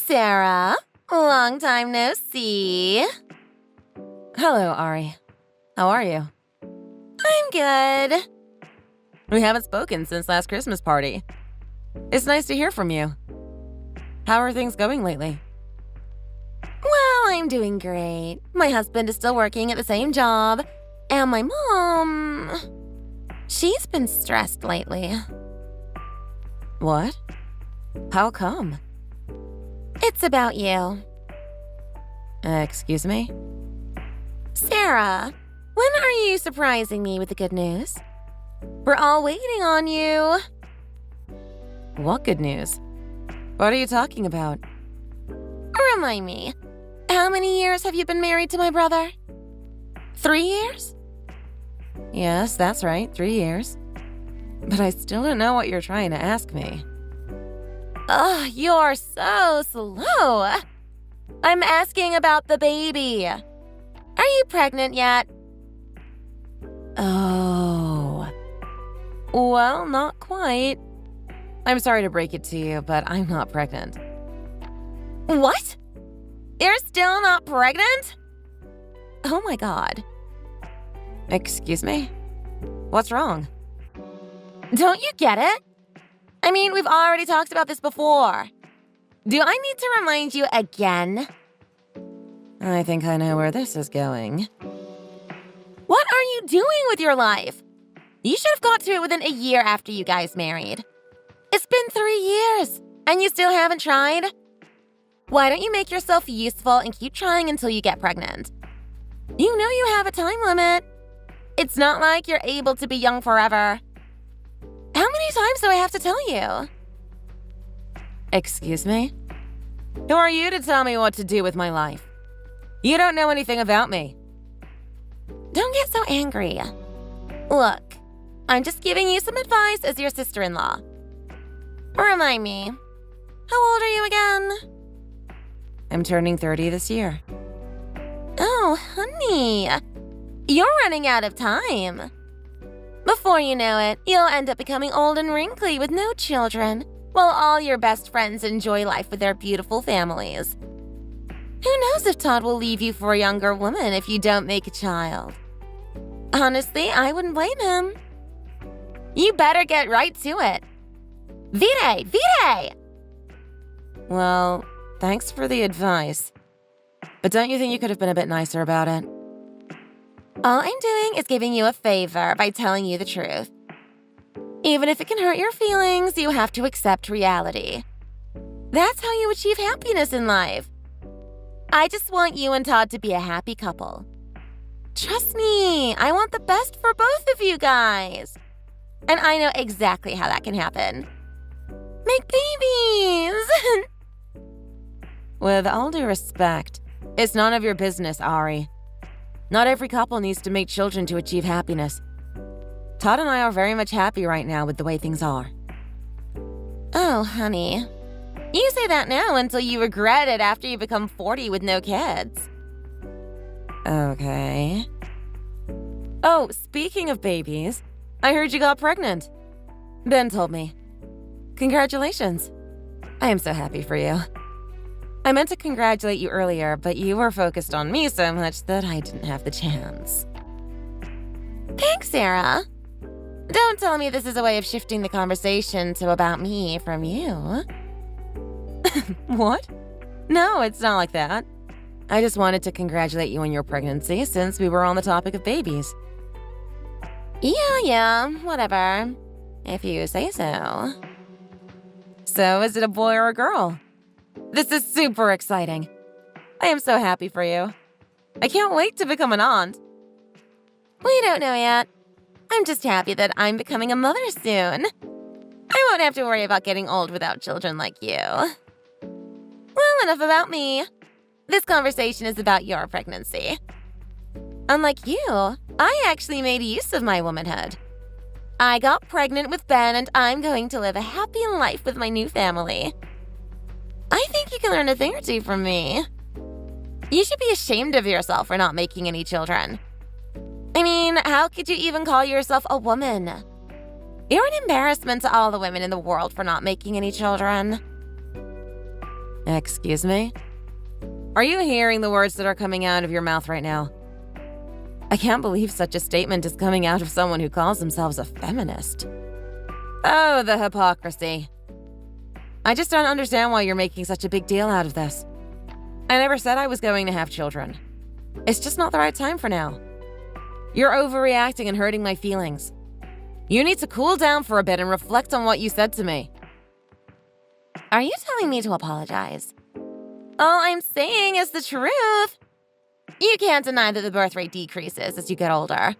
Sarah. Long time no see. Hello, Ari. How are you? I'm good. We haven't spoken since last Christmas party. It's nice to hear from you. How are things going lately? Well, I'm doing great. My husband is still working at the same job, and my mom, she's been stressed lately. What? How come? It's about you. Excuse me? Sarah, when are you surprising me with the good news? We're all waiting on you. What good news? What are you talking about? Remind me, how many years have you been married to my brother? 3 years? Yes, that's right, 3 years. But I still don't know what you're trying to ask me. Ugh, you're so slow. I'm asking about the baby. Are you pregnant yet? Oh. Well, not quite. I'm sorry to break it to you, but I'm not pregnant. What? You're still not pregnant? Oh my God. Excuse me? What's wrong? Don't you get it? I mean, we've already talked about this before. Do I need to remind you again? I think I know where this is going. What are you doing with your life? You should have got to it within a year after you guys married. It's been 3 years, and you still haven't tried? Why don't you make yourself useful and keep trying until you get pregnant? You know you have a time limit. It's not like you're able to be young forever. How many times do I have to tell you? Excuse me? Who are you to tell me what to do with my life? You don't know anything about me. Don't get so angry. Look, I'm just giving you some advice as your sister-in-law. Remind me, how old are you again? I'm turning 30 this year. Oh, honey, you're running out of time. Before you know it, you'll end up becoming old and wrinkly with no children, while all your best friends enjoy life with their beautiful families. Who knows if Todd will leave you for a younger woman if you don't make a child? Honestly, I wouldn't blame him. You better get right to it. Vite, vite! Well, thanks for the advice. But don't you think you could have been a bit nicer about it? All I'm doing is giving you a favor by telling you the truth. Even if it can hurt your feelings, you have to accept reality. That's how you achieve happiness in life. I just want you and Todd to be a happy couple. Trust me, I want the best for both of you guys. And I know exactly how that can happen. Make babies! With all due respect, it's none of your business, Ari. Not every couple needs to make children to achieve happiness. Todd and I are very much happy right now with the way things are. Oh, honey. You say that now until you regret it after you become 40 with no kids. Okay. Oh, speaking of babies, I heard you got pregnant. Ben told me. Congratulations. I am so happy for you. I meant to congratulate you earlier, but you were focused on me so much that I didn't have the chance. Thanks, Sarah. Don't tell me this is a way of shifting the conversation to about me from you. What? No, it's not like that. I just wanted to congratulate you on your pregnancy since we were on the topic of babies. Yeah, whatever. If you say so. So, is it a boy or a girl? This is super exciting. I am so happy for you. I can't wait to become an aunt. We don't know yet. I'm just happy that I'm becoming a mother soon. I won't have to worry about getting old without children like you. Well, enough about me. This conversation is about your pregnancy. Unlike you, I actually made use of my womanhood. I got pregnant with Ben, and I'm going to live a happy life with my new family. I think you can learn a thing or two from me. You should be ashamed of yourself for not making any children. I mean, how could you even call yourself a woman? You're an embarrassment to all the women in the world for not making any children. Excuse me? Are you hearing the words that are coming out of your mouth right now? I can't believe such a statement is coming out of someone who calls themselves a feminist. Oh, the hypocrisy. I just don't understand why you're making such a big deal out of this. I never said I was going to have children. It's just not the right time for now. You're overreacting and hurting my feelings. You need to cool down for a bit and reflect on what you said to me. Are you telling me to apologize? All I'm saying is the truth. You can't deny that the birth rate decreases as you get older.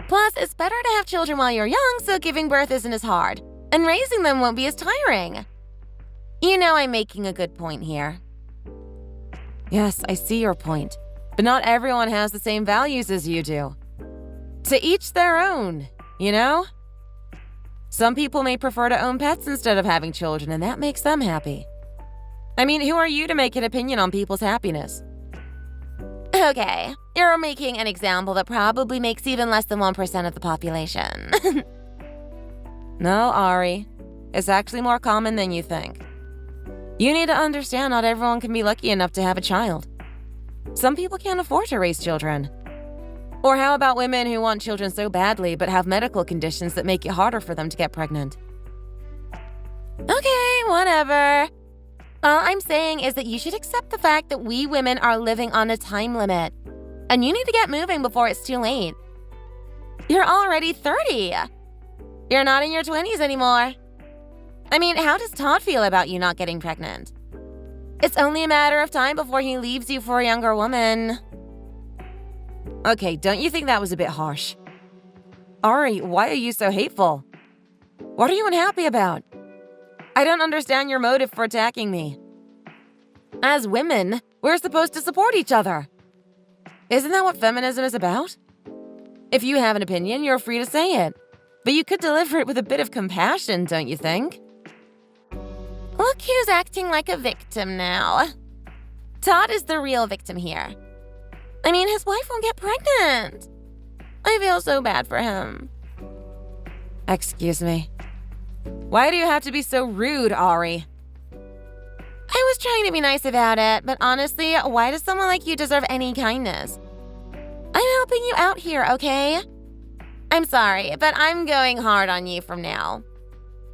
Plus, it's better to have children while you're young, so giving birth isn't as hard, and raising them won't be as tiring. You know I'm making a good point here. Yes, I see your point, but not everyone has the same values as you do. To each their own, you know? Some people may prefer to own pets instead of having children, and that makes them happy. I mean, who are you to make an opinion on people's happiness? Okay, you're making an example that probably makes even less than 1% of the population. No, Ari. It's actually more common than you think. You need to understand not everyone can be lucky enough to have a child. Some people can't afford to raise children. Or how about women who want children so badly but have medical conditions that make it harder for them to get pregnant? Okay, whatever. All I'm saying is that you should accept the fact that we women are living on a time limit. And you need to get moving before it's too late. You're already 30. You're not in your 20s anymore. I mean, how does Todd feel about you not getting pregnant? It's only a matter of time before he leaves you for a younger woman. Okay, don't you think that was a bit harsh? Ari, why are you so hateful? What are you unhappy about? I don't understand your motive for attacking me. As women, we're supposed to support each other. Isn't that what feminism is about? If you have an opinion, you're free to say it. But you could deliver it with a bit of compassion, don't you think? Look who's acting like a victim now. Todd is the real victim here. I mean, his wife won't get pregnant. I feel so bad for him. Excuse me. Why do you have to be so rude, Ari? I was trying to be nice about it, but honestly, why does someone like you deserve any kindness? I'm helping you out here, okay? I'm sorry, but I'm going hard on you from now.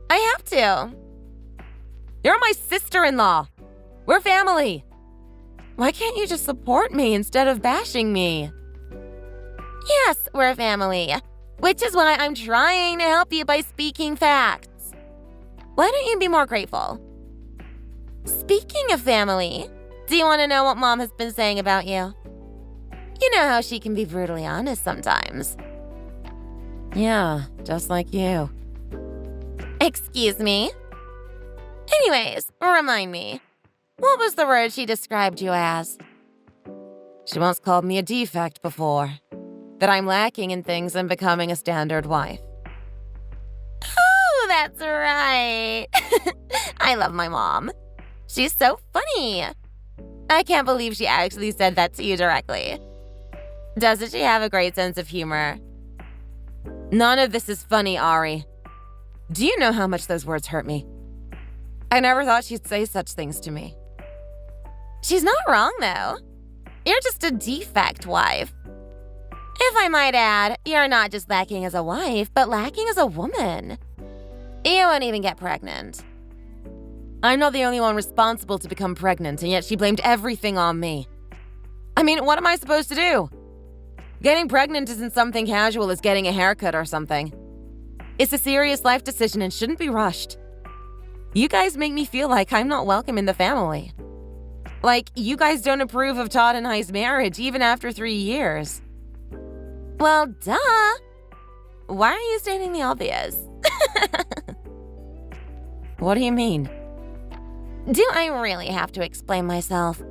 I have to. You're my sister-in-law. We're family. Why can't you just support me instead of bashing me? Yes, we're family, which is why I'm trying to help you by speaking facts. Why don't you be more grateful? Speaking of family, do you want to know what Mom has been saying about you? You know how she can be brutally honest sometimes. Yeah, just like you. Excuse me? Anyways, remind me, what was the word she described you as? She once called me a defect before. That I'm lacking in things and becoming a standard wife. Oh, that's right. I love my mom. She's so funny. I can't believe she actually said that to you directly. Doesn't she have a great sense of humor? None of this is funny, Ari. Do you know how much those words hurt me? I never thought she'd say such things to me. She's not wrong, though. You're just a defect wife. If I might add, you're not just lacking as a wife, but lacking as a woman. You won't even get pregnant. I'm not the only one responsible to become pregnant, and yet she blamed everything on me. I mean, what am I supposed to do? Getting pregnant isn't something casual as getting a haircut or something. It's a serious life decision and shouldn't be rushed. You guys make me feel like I'm not welcome in the family. Like, you guys don't approve of Todd and I's marriage even after 3 years. Well, duh. Why are you stating the obvious? What do you mean? Do I really have to explain myself?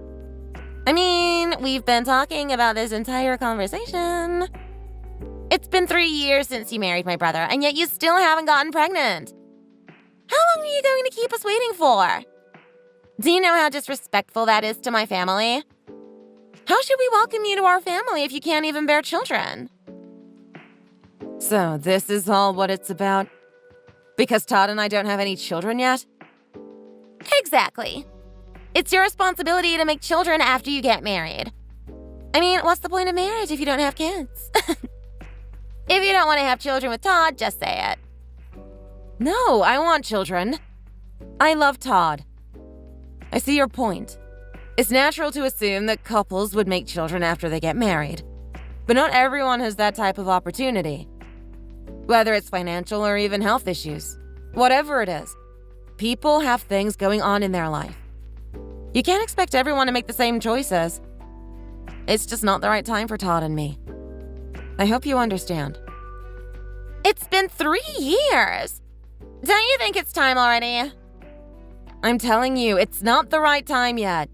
I mean, we've been talking about this entire conversation. It's been 3 years since you married my brother, and yet you still haven't gotten pregnant. How long are you going to keep us waiting for? Do you know how disrespectful that is to my family? How should we welcome you to our family if you can't even bear children? So this is all what it's about? Because Todd and I don't have any children yet? Exactly. It's your responsibility to make children after you get married. I mean, what's the point of marriage if you don't have kids? If you don't want to have children with Todd, just say it. No, I want children. I love Todd. I see your point. It's natural to assume that couples would make children after they get married. But not everyone has that type of opportunity. Whether it's financial or even health issues. Whatever it is, people have things going on in their life. You can't expect everyone to make the same choices. It's just not the right time for Todd and me. I hope you understand. It's been 3 years. Don't you think it's time already? I'm telling you, it's not the right time yet.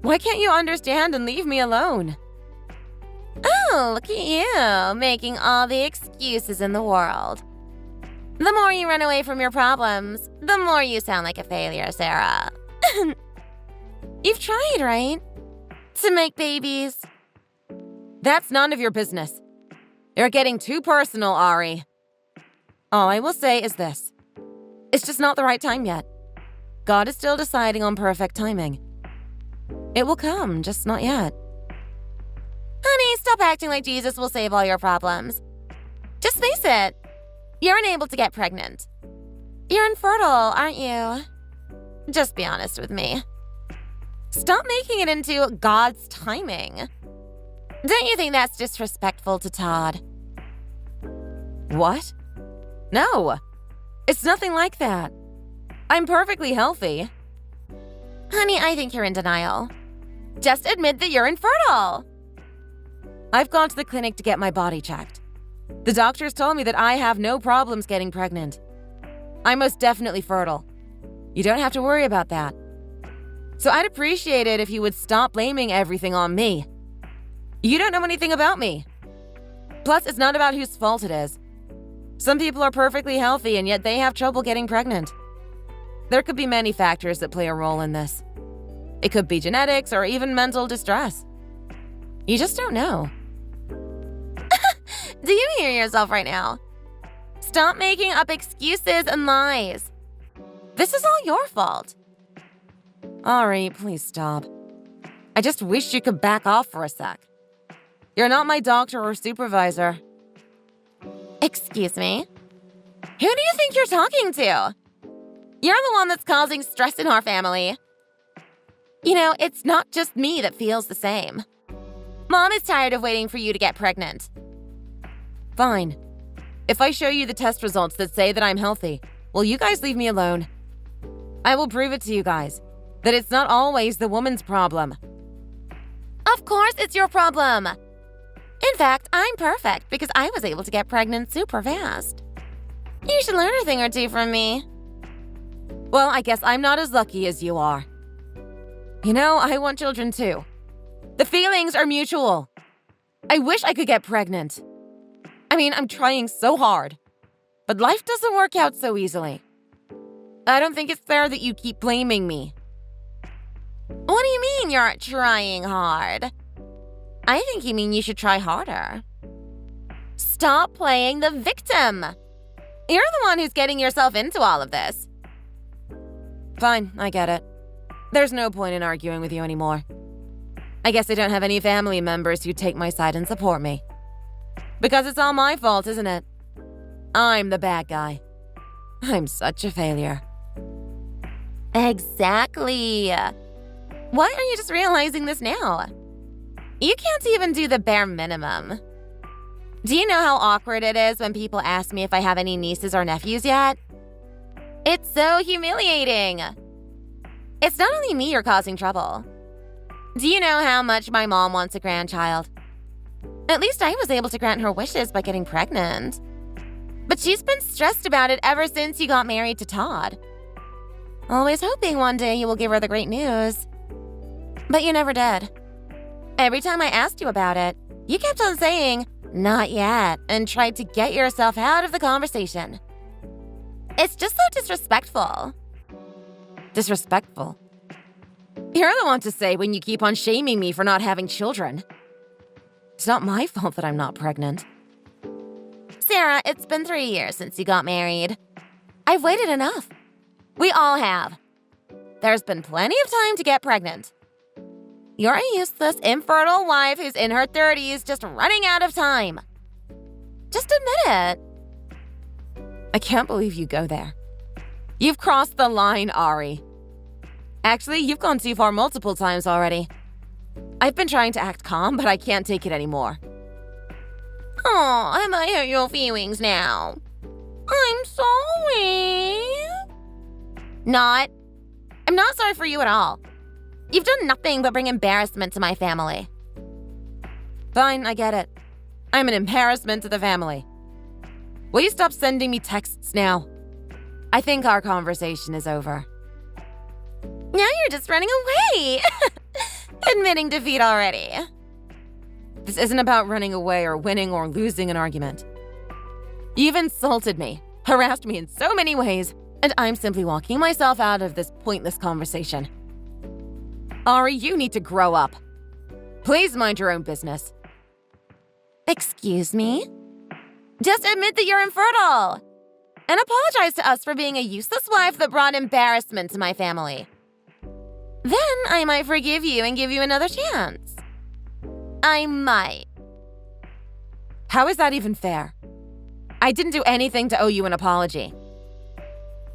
Why can't you understand and leave me alone? Oh, look at you, making all the excuses in the world. The more you run away from your problems, the more you sound like a failure, Sarah. You've tried, right? To make babies. That's none of your business. You're getting too personal, Ari. All I will say is this. It's just not the right time yet. God is still deciding on perfect timing. It will come, just not yet. Honey, stop acting like Jesus will save all your problems. Just face it. You're unable to get pregnant. You're infertile, aren't you? Just be honest with me. Stop making it into God's timing. Don't you think that's disrespectful to Todd? What? No. It's nothing like that. I'm perfectly healthy. Honey, I think you're in denial. Just admit that you're infertile. I've gone to the clinic to get my body checked. The doctors told me that I have no problems getting pregnant. I'm most definitely fertile. You don't have to worry about that. So I'd appreciate it if you would stop blaming everything on me. You don't know anything about me. Plus, it's not about whose fault it is. Some people are perfectly healthy and yet they have trouble getting pregnant. There could be many factors that play a role in this. It could be genetics or even mental distress. You just don't know. Do you hear yourself right now? Stop making up excuses and lies. This is all your fault. Ari, please stop. I just wish you could back off for a sec. You're not my doctor or supervisor. Excuse me? Who do you think you're talking to? You're the one that's causing stress in our family. You know, it's not just me that feels the same. Mom is tired of waiting for you to get pregnant. Fine. If I show you the test results that say that I'm healthy, will you guys leave me alone? I will prove it to you guys that it's not always the woman's problem. Of course it's your problem. In fact, I'm perfect because I was able to get pregnant super fast. You should learn a thing or two from me. Well, I guess I'm not as lucky as you are. You know, I want children too. The feelings are mutual. I wish I could get pregnant. I mean, I'm trying so hard. But life doesn't work out so easily. I don't think it's fair that you keep blaming me. What do you mean you're trying hard? I think you mean you should try harder. Stop playing the victim. You're the one who's getting yourself into all of this. Fine, I get it. There's no point in arguing with you anymore. I guess I don't have any family members who take my side and support me. Because it's all my fault, isn't it? I'm the bad guy. I'm such a failure. Exactly. Why are you just realizing this now? You can't even do the bare minimum. Do you know how awkward it is when people ask me if I have any nieces or nephews yet? It's so humiliating. It's not only me you're causing trouble. Do you know how much my mom wants a grandchild? At least I was able to grant her wishes by getting pregnant. But she's been stressed about it ever since you got married to Todd. Always hoping one day you will give her the great news. But you never did. Every time I asked you about it, you kept on saying, "Not yet," and tried to get yourself out of the conversation. It's just so disrespectful. Disrespectful? You're the one to say when you keep on shaming me for not having children. It's not my fault that I'm not pregnant. Sarah, it's been 3 years since you got married. I've waited enough. We all have. there's been plenty of time to get pregnant. You're a useless, infertile wife who's in her 30s just running out of time. Just admit it. I can't believe you go there. You've crossed the line, Ari. Actually, you've gone too far multiple times already. I've been trying to act calm, but I can't take it anymore. Oh, have I hurt your feelings now? I'm sorry. I'm not sorry for you at all. You've done nothing but bring embarrassment to my family. Fine, I get it. I'm an embarrassment to the family. Will you stop sending me texts now? I think our conversation is over. Now you're just running away. Admitting defeat already. This isn't about running away or winning or losing an argument. You've insulted me, harassed me in so many ways, and I'm simply walking myself out of this pointless conversation. Ari, you need to grow up. Please mind your own business. Excuse me? Just admit that you're infertile. And apologize to us for being a useless wife that brought embarrassment to my family. Then I might forgive you and give you another chance. I might. How is that even fair? I didn't do anything to owe you an apology.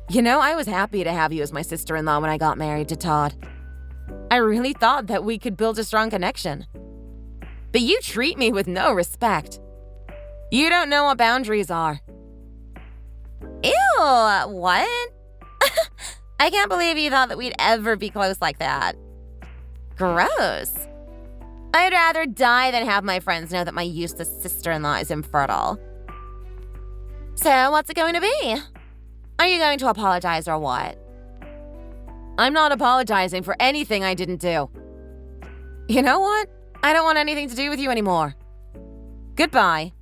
You know, I was happy to have you as my sister-in-law when I got married to Todd. I really thought that we could build a strong connection. But you treat me with no respect. You don't know what boundaries are. Ew, what? I can't believe you thought that we'd ever be close like that. Gross. I'd rather die than have my friends know that my useless sister-in-law is infertile. So, what's it going to be? Are you going to apologize or what? I'm not apologizing for anything I didn't do. You know what? I don't want anything to do with you anymore. Goodbye.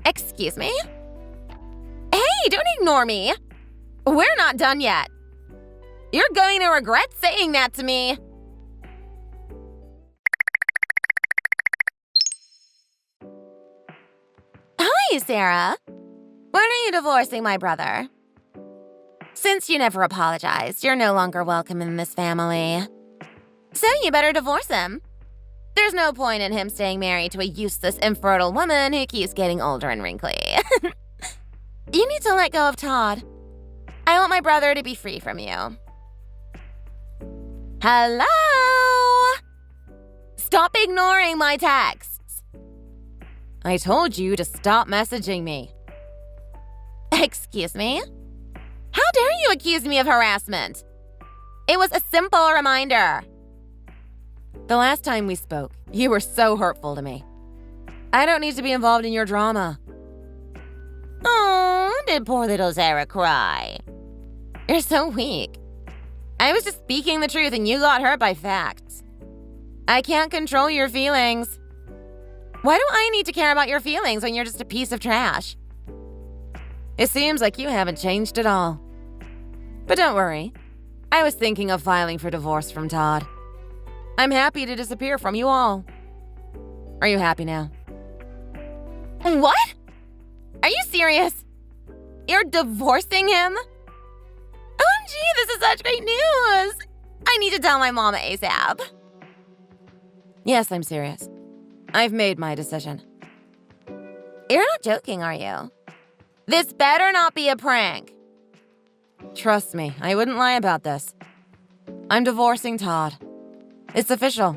Excuse me? Hey, don't ignore me. We're not done yet. You're going to regret saying that to me. Hi, Sarah. When are you divorcing my brother? Since you never apologized, you're no longer welcome in this family. So you better divorce him. There's no point in him staying married to a useless, infertile woman who keeps getting older and wrinkly. You need to let go of Todd. I want my brother to be free from you. Hello? Stop ignoring my texts. I told you to stop messaging me. Excuse me? How dare you accuse me of harassment? It was a simple reminder. The last time we spoke, you were so hurtful to me. I don't need to be involved in your drama. Oh, did poor little Sarah cry? You're so weak. I was just speaking the truth and you got hurt by facts. I can't control your feelings. Why do I need to care about your feelings when you're just a piece of trash? It seems like you haven't changed at all. But don't worry. I was thinking of filing for divorce from Todd. I'm happy to disappear from you all. Are you happy now? What? Are you serious? You're divorcing him? OMG, this is such great news! I need to tell my mama ASAP. Yes, I'm serious. I've made my decision. You're not joking, are you? This better not be a prank. Trust me, I wouldn't lie about this. I'm divorcing Todd. It's official.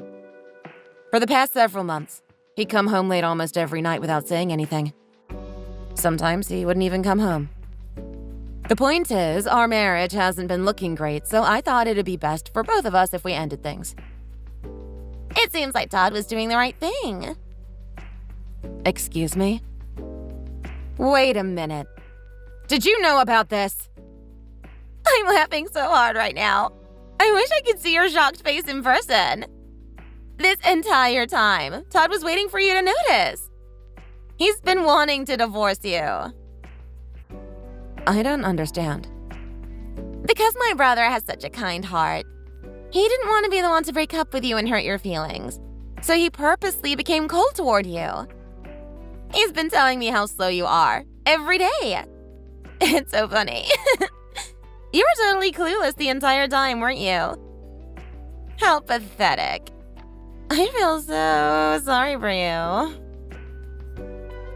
For the past several months, he'd come home late almost every night without saying anything. Sometimes he wouldn't even come home. The point is, our marriage hasn't been looking great, so I thought it'd be best for both of us if we ended things. It seems like Todd was doing the right thing. Excuse me? Wait a minute. Did you know about this? I'm laughing so hard right now. I wish I could see your shocked face in person. This entire time, Todd was waiting for you to notice. He's been wanting to divorce you. I don't understand. Because my brother has such a kind heart. He didn't want to be the one to break up with you and hurt your feelings. So he purposely became cold toward you. He's been telling me how slow you are every day. It's so funny. You were totally clueless the entire time, weren't you? How pathetic. I feel so sorry for you.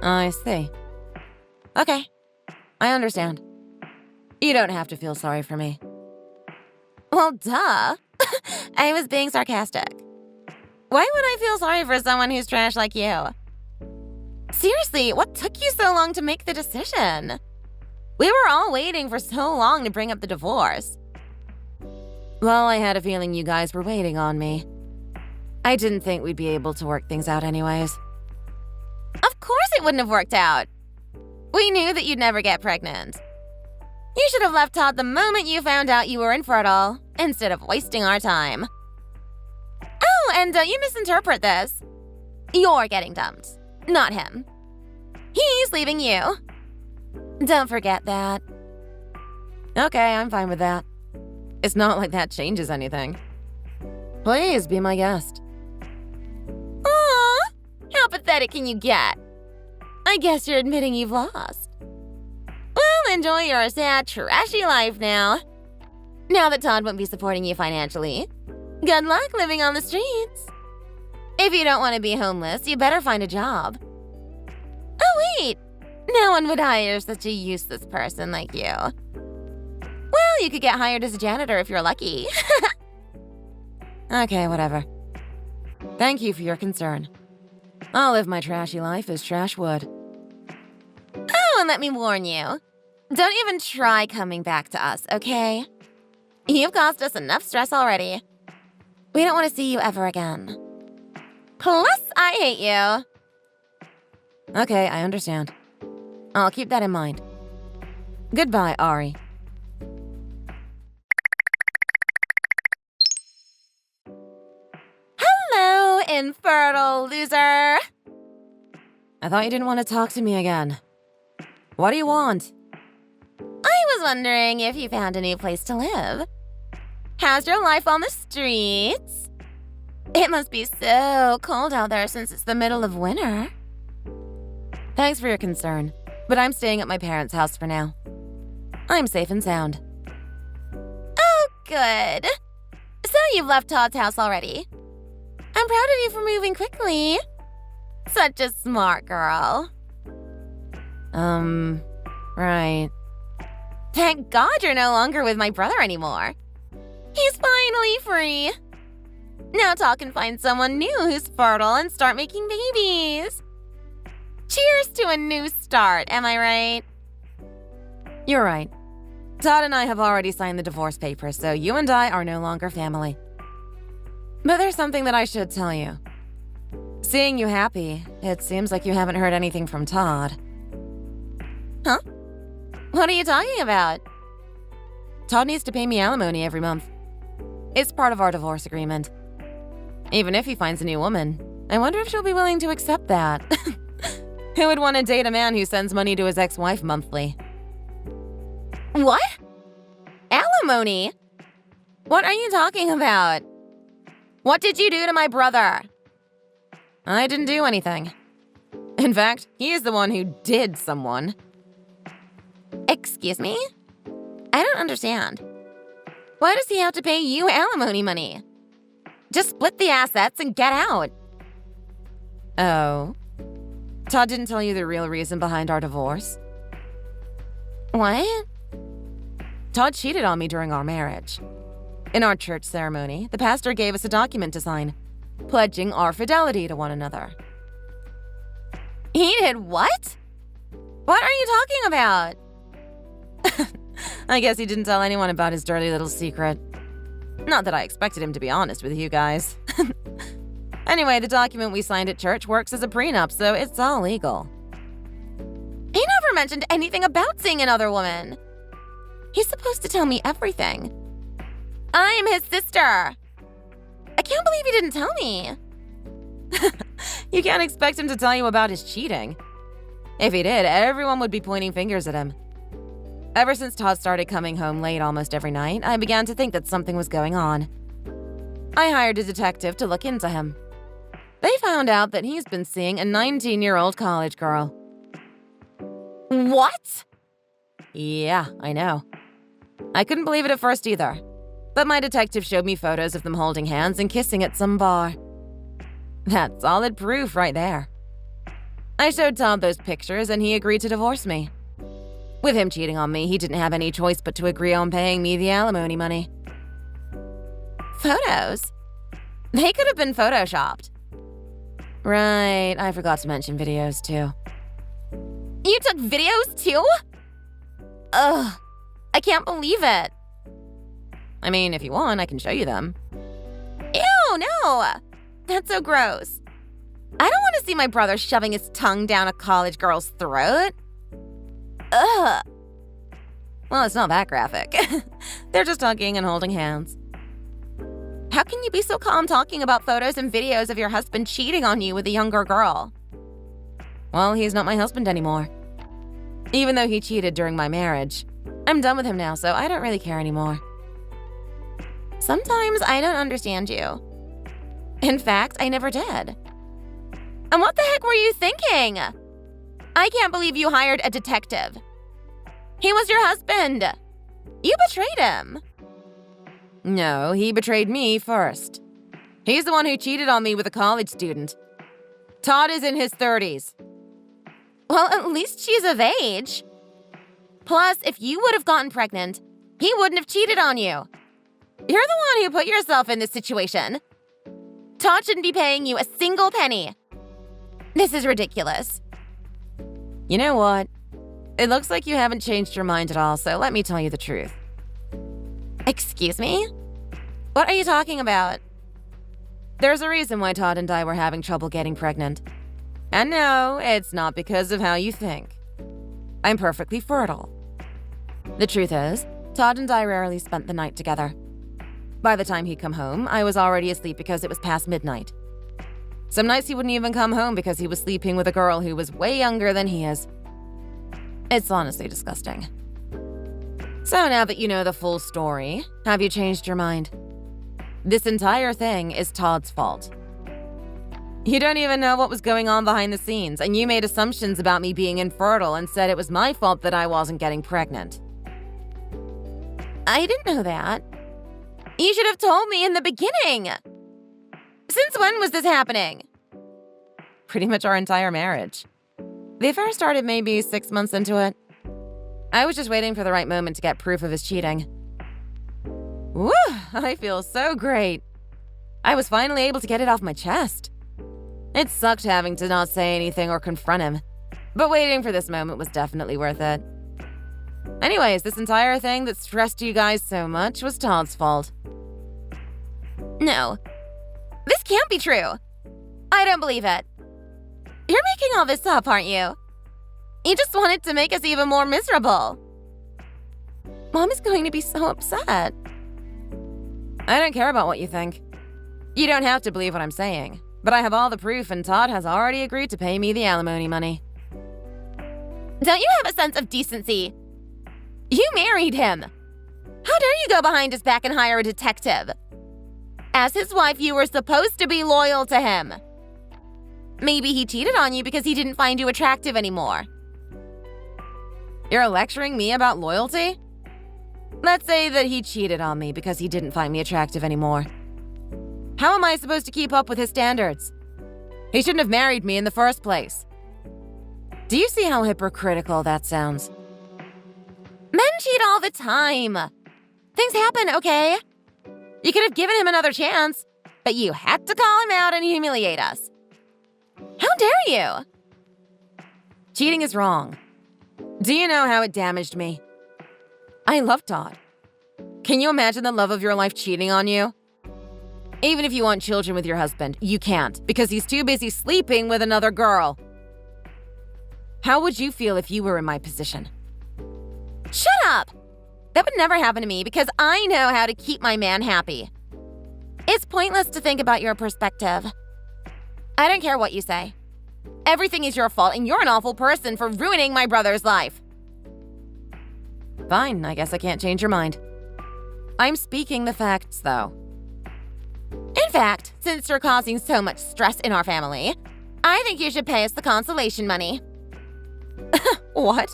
I see. Okay, I understand. You don't have to feel sorry for me. Well, duh. I was being sarcastic. Why would I feel sorry for someone who's trash like you? Seriously, what took you so long to make the decision? We were all waiting for so long to bring up the divorce. Well, I had a feeling you guys were waiting on me. I didn't think we'd be able to work things out anyways. Of course it wouldn't have worked out. We knew that you'd never get pregnant. You should have left Todd the moment you found out you were infertile, instead of wasting our time. Oh, and don't you misinterpret this. You're getting dumped, not him. He's leaving you. Don't forget that. Okay, I'm fine with that. It's not like that changes anything. Please be my guest. Aw, how pathetic can you get? I guess you're admitting you've lost. Well, enjoy your sad, trashy life now. Now that Todd won't be supporting you financially. Good luck living on the streets. If you don't want to be homeless, you better find a job. Oh, wait. No one would hire such a useless person like you. Well, you could get hired as a janitor if you're lucky. Okay, whatever. Thank you for your concern. I'll live my trashy life as trash would. Oh, and let me warn you. Don't even try coming back to us, okay? You've caused us enough stress already. We don't want to see you ever again. Plus, I hate you. Okay, I understand. I'll keep that in mind. Goodbye, Ari. Hello, infertile loser. I thought you didn't want to talk to me again. What do you want? I was wondering if you found a new place to live. How's your life on the streets? It must be so cold out there since it's the middle of winter. Thanks for your concern, but I'm staying at my parents' house for now. I'm safe and sound. Oh, good. So you've left Todd's house already. I'm proud of you for moving quickly. Such a smart girl. Right. Thank God you're no longer with my brother anymore. He's finally free. Now Todd can find someone new who's fertile and start making babies. Cheers to a new start, am I right? You're right. Todd and I have already signed the divorce papers, so you and I are no longer family. But there's something that I should tell you. Seeing you happy, it seems like you haven't heard anything from Todd. Huh? What are you talking about? Todd needs to pay me alimony every month. It's part of our divorce agreement. Even if he finds a new woman, I wonder if she'll be willing to accept that. Who would want to date a man who sends money to his ex-wife monthly? What? Alimony? What are you talking about? What did you do to my brother? I didn't do anything. In fact, he is the one who did someone. Excuse me? I don't understand. Why does he have to pay you alimony money? Just split the assets and get out. Oh. Todd didn't tell you the real reason behind our divorce? What? Todd cheated on me during our marriage. In our church ceremony, the pastor gave us a document to sign, pledging our fidelity to one another. He did what? What are you talking about? I guess he didn't tell anyone about his dirty little secret. Not that I expected him to be honest with you guys. Anyway, the document we signed at church works as a prenup, so it's all legal. He never mentioned anything about seeing another woman. He's supposed to tell me everything. I'm his sister. I can't believe he didn't tell me. You can't expect him to tell you about his cheating. If he did, everyone would be pointing fingers at him. Ever since Todd started coming home late almost every night, I began to think that something was going on. I hired a detective to look into him. They found out that he's been seeing a 19-year-old college girl. What? Yeah, I know. I couldn't believe it at first either, but my detective showed me photos of them holding hands and kissing at some bar. That's solid proof right there. I showed Todd those pictures and he agreed to divorce me. With him cheating on me, he didn't have any choice but to agree on paying me the alimony money. Photos? They could have been photoshopped. Right, I forgot to mention videos too. You took videos too? Ugh, I can't believe it. I mean, if you want, I can show you them. Ew, no! That's so gross. I don't want to see my brother shoving his tongue down a college girl's throat. Ugh. Well, it's not that graphic. They're just hugging and holding hands. How can you be so calm talking about photos and videos of your husband cheating on you with a younger girl? Well, he's not my husband anymore. Even though he cheated during my marriage, I'm done with him now, so I don't really care anymore. Sometimes I don't understand you. In fact, I never did. And what the heck were you thinking? I can't believe you hired a detective. He was your husband. You betrayed him. No, he betrayed me first. He's the one who cheated on me with a college student. Todd is in his 30s. Well, at least she's of age. Plus, if you would have gotten pregnant, he wouldn't have cheated on you. You're the one who put yourself in this situation. Todd shouldn't be paying you a single penny. This is ridiculous. You know what? It looks like you haven't changed your mind at all, so let me tell you the truth. Excuse me? What are you talking about? There's a reason why Todd and I were having trouble getting pregnant. And no, it's not because of how you think. I'm perfectly fertile. The truth is, Todd and I rarely spent the night together. By the time he'd come home, I was already asleep because it was past midnight. Some nights he wouldn't even come home because he was sleeping with a girl who was way younger than he is. It's honestly disgusting. So now that you know the full story, have you changed your mind? This entire thing is Todd's fault. You don't even know what was going on behind the scenes, and you made assumptions about me being infertile and said it was my fault that I wasn't getting pregnant. I didn't know that. You should have told me in the beginning. Since when was this happening? Pretty much our entire marriage. The affair started maybe 6 months into it. I was just waiting for the right moment to get proof of his cheating. Woo! I feel so great. I was finally able to get it off my chest. It sucked having to not say anything or confront him, but waiting for this moment was definitely worth it. Anyways, this entire thing that stressed you guys so much was Todd's fault. No. This can't be true. I don't believe it. You're making all this up, aren't you? You just wanted to make us even more miserable. Mom is going to be so upset. I don't care about what you think. You don't have to believe what I'm saying, but I have all the proof and Todd has already agreed to pay me the alimony money. Don't you have a sense of decency? You married him. How dare you go behind his back and hire a detective? As his wife, you were supposed to be loyal to him. Maybe he cheated on you because he didn't find you attractive anymore. You're lecturing me about loyalty? Let's say that he cheated on me because he didn't find me attractive anymore. How am I supposed to keep up with his standards? He shouldn't have married me in the first place. Do you see how hypocritical that sounds? Men cheat all the time. Things happen, okay? You could have given him another chance, but you had to call him out and humiliate us. How dare you? Cheating is wrong. Do you know how it damaged me? I love Todd. Can you imagine the love of your life cheating on you? Even if you want children with your husband, you can't because he's too busy sleeping with another girl. How would you feel if you were in my position? Shut up! That would never happen to me because I know how to keep my man happy. It's pointless to think about your perspective. I don't care what you say. Everything is your fault and you're an awful person for ruining my brother's life. Fine, I guess I can't change your mind. I'm speaking the facts, though. In fact, since you're causing so much stress in our family, I think you should pay us the consolation money. What?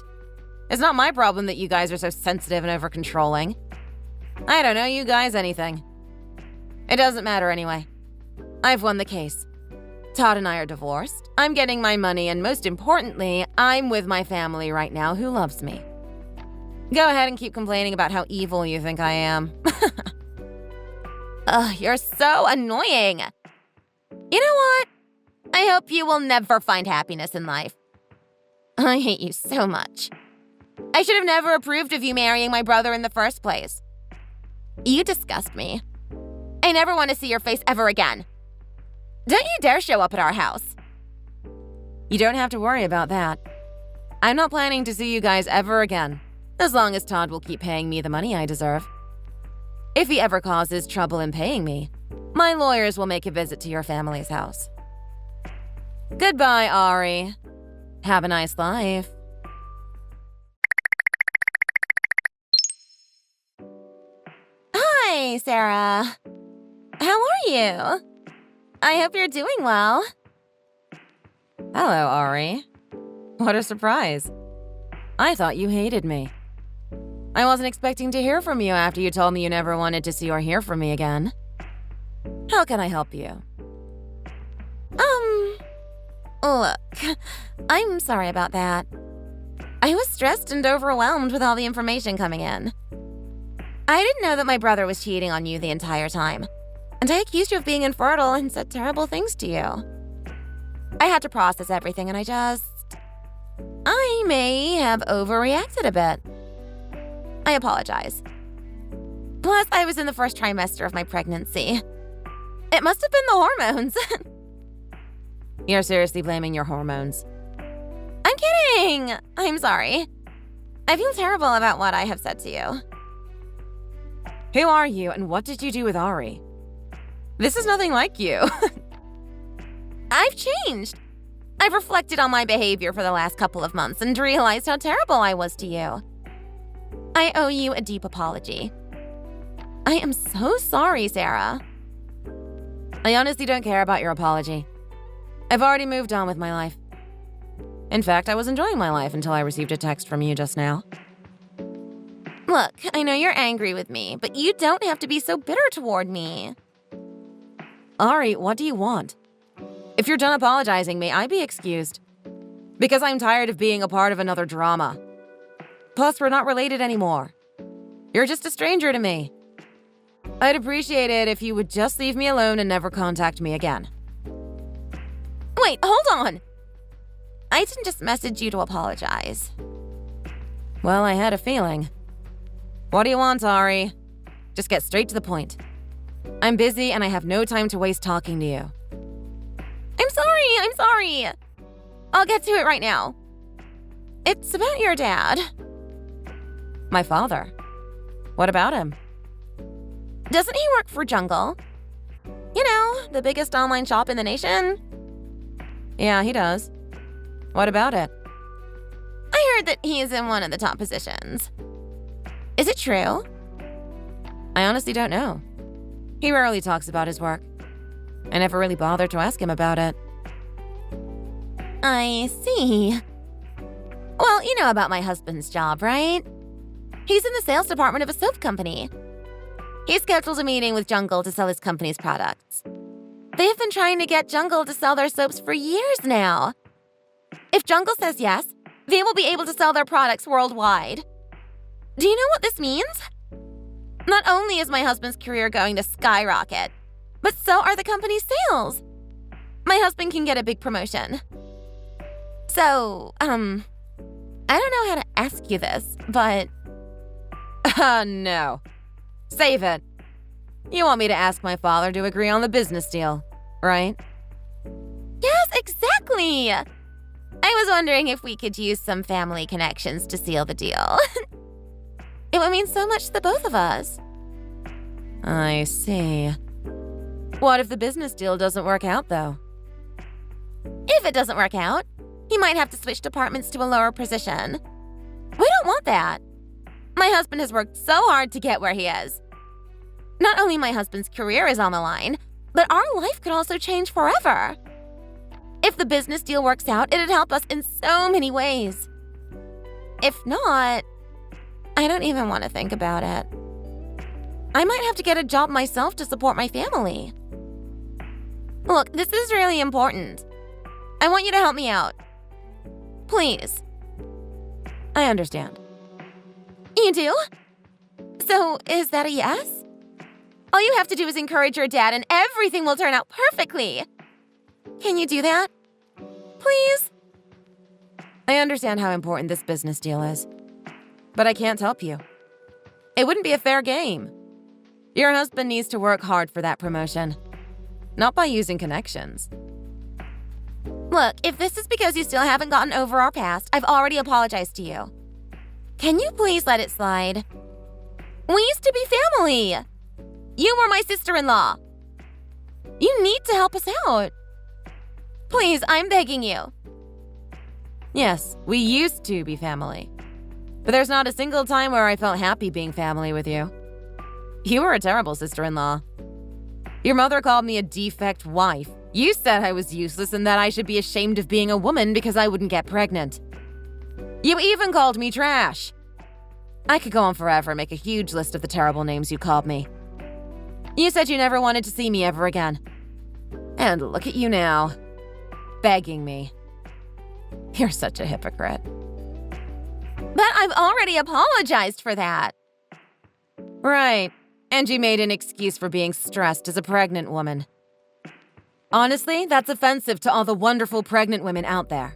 It's not my problem that you guys are so sensitive and over-controlling. I don't know you guys anything. It doesn't matter anyway. I've won the case. Todd and I are divorced. I'm getting my money, and most importantly, I'm with my family right now who loves me. Go ahead and keep complaining about how evil you think I am. Ugh, you're so annoying. You know what? I hope you will never find happiness in life. I hate you so much. I should have never approved of you marrying my brother in the first place. You disgust me. I never want to see your face ever again. Don't you dare show up at our house. You don't have to worry about that. I'm not planning to see you guys ever again, as long as Todd will keep paying me the money I deserve. If he ever causes trouble in paying me, my lawyers will make a visit to your family's house. Goodbye, Ari. Have a nice life. Hi, Sarah. How are you? I hope you're doing well. Hello, Ari. What a surprise. I thought you hated me. I wasn't expecting to hear from you after you told me you never wanted to see or hear from me again. How can I help you? Look, I'm sorry about that. I was stressed and overwhelmed with all the information coming in. I didn't know that my brother was cheating on you the entire time, and I accused you of being infertile and said terrible things to you. I had to process everything, and I may have overreacted a bit. I apologize. Plus, I was in the first trimester of my pregnancy. It must have been the hormones. You're seriously blaming your hormones. I'm kidding! I'm sorry. I feel terrible about what I have said to you. Who are you and what did you do with Ari? This is nothing like you. I've changed. I've reflected on my behavior for the last couple of months and realized how terrible I was to you. I owe you a deep apology. I am so sorry, Sarah. I honestly don't care about your apology. I've already moved on with my life. In fact, I was enjoying my life until I received a text from you just now. Look, I know you're angry with me, but you don't have to be so bitter toward me. Ari, what do you want? If you're done apologizing me, I'd be excused. Because I'm tired of being a part of another drama. Plus, we're not related anymore. You're just a stranger to me. I'd appreciate it if you would just leave me alone and never contact me again. Wait, hold on. I didn't just message you to apologize. Well, I had a feeling. What do you want, Ari? Just get straight to the point. I'm busy and I have no time to waste talking to you. I'm sorry. I'll get to it right now. It's about your dad. My father? What about him? Doesn't he work for Jungle? You know, the biggest online shop in the nation? Yeah, he does. What about it? I heard that he's in one of the top positions. Is it true? I honestly don't know. He rarely talks about his work. I never really bothered to ask him about it. I see. Well, you know about my husband's job, right? He's in the sales department of a soap company. He scheduled a meeting with Jungle to sell his company's products. They have been trying to get Jungle to sell their soaps for years now. If Jungle says yes, they will be able to sell their products worldwide. Do you know what this means? Not only is my husband's career going to skyrocket, but so are the company's sales. My husband can get a big promotion. So, I don't know how to ask you this, but... No. Save it. You want me to ask my father to agree on the business deal, right? Yes, exactly! I was wondering if we could use some family connections to seal the deal. It would mean so much to the both of us. I see. What if the business deal doesn't work out, though? If it doesn't work out, he might have to switch departments to a lower position. We don't want that. My husband has worked so hard to get where he is. Not only my husband's career is on the line, but our life could also change forever. If the business deal works out, it'd help us in so many ways. if not, I don't even want to think about it. I might have to get a job myself to support my family. Look, this is really important. I want you to help me out. Please. I understand. You do? So, is that a yes? All you have to do is encourage your dad and everything will turn out perfectly. Can you do that? Please? I understand how important this business deal is, but I can't help you. It wouldn't be a fair game. Your husband needs to work hard for that promotion, not by using connections. Look, if this is because you still haven't gotten over our past, I've already apologized to you. Can you please let it slide? We used to be family. You were my sister-in-law. You need to help us out. Please, I'm begging you. Yes, we used to be family. But there's not a single time where I felt happy being family with you. You were a terrible sister-in-law. Your mother called me a defect wife. You said I was useless and that I should be ashamed of being a woman because I wouldn't get pregnant. You even called me trash. I could go on forever and make a huge list of the terrible names you called me. You said you never wanted to see me ever again. And look at you now, begging me. You're such a hypocrite. But I've already apologized for that. Right, and you made an excuse for being stressed as a pregnant woman. Honestly, that's offensive to all the wonderful pregnant women out there.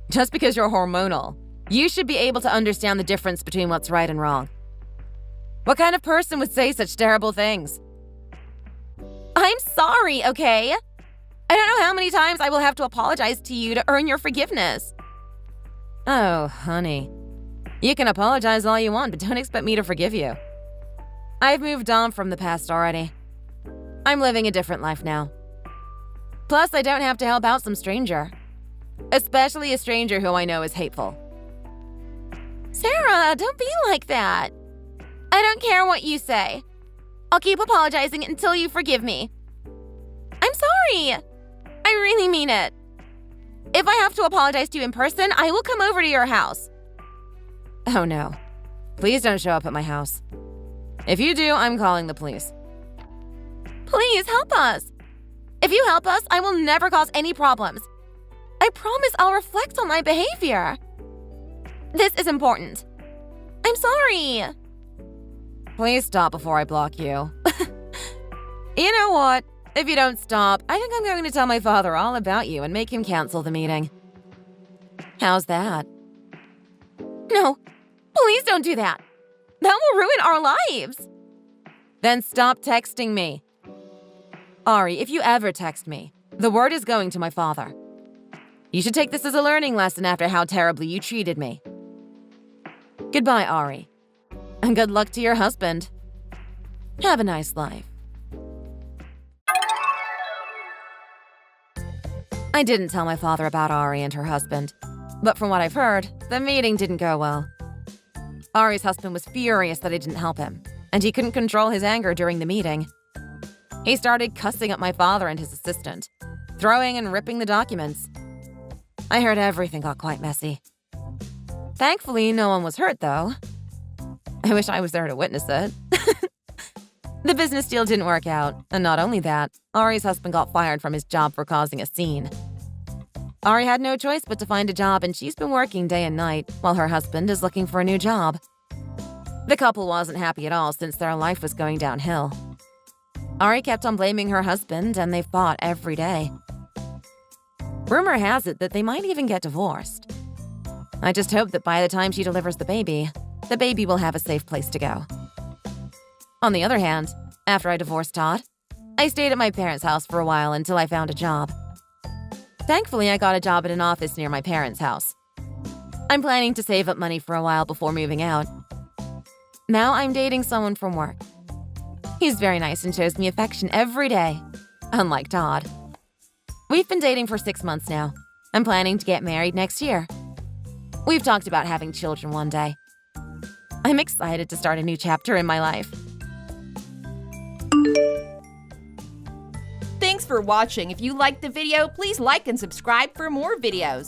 Just because you're hormonal, you should be able to understand the difference between what's right and wrong. What kind of person would say such terrible things? I'm sorry, okay? I don't know how many times I will have to apologize to you to earn your forgiveness. Oh, honey. You can apologize all you want, but don't expect me to forgive you. I've moved on from the past already. I'm living a different life now. Plus, I don't have to help out some stranger. Especially a stranger who I know is hateful. Sarah, don't be like that. I don't care what you say. I'll keep apologizing until you forgive me. I'm sorry. I really mean it. If I have to apologize to you in person, I will come over to your house. Oh no. Please don't show up at my house. If you do, I'm calling the police. Please help us. If you help us, I will never cause any problems. I promise I'll reflect on my behavior. This is important. I'm sorry. Please stop before I block you. You know what? If you don't stop, I think I'm going to tell my father all about you and make him cancel the meeting. How's that? No, please don't do that. That will ruin our lives. Then stop texting me. Ari, if you ever text me, the word is going to my father. You should take this as a learning lesson after how terribly you treated me. Goodbye, Ari. And good luck to your husband. Have a nice life. I didn't tell my father about Ari and her husband, but from what I've heard, the meeting didn't go well. Ari's husband was furious that I didn't help him, and he couldn't control his anger during the meeting. He started cussing at my father and his assistant, throwing and ripping the documents. I heard everything got quite messy. Thankfully, no one was hurt, though. I wish I was there to witness it. The business deal didn't work out, and not only that, Ari's husband got fired from his job for causing a scene. Ari had no choice but to find a job, and she's been working day and night while her husband is looking for a new job. The couple wasn't happy at all since their life was going downhill. Ari kept on blaming her husband, and they fought every day. Rumor has it that they might even get divorced. I just hope that by the time she delivers the baby will have a safe place to go. On the other hand, after I divorced Todd, I stayed at my parents' house for a while until I found a job. Thankfully, I got a job at an office near my parents' house. I'm planning to save up money for a while before moving out. Now I'm dating someone from work. He's very nice and shows me affection every day, unlike Todd. We've been dating for 6 months now. I'm planning to get married next year. We've talked about having children one day. I'm excited to start a new chapter in my life. Thanks for watching. If you liked the video, please like and subscribe for more videos.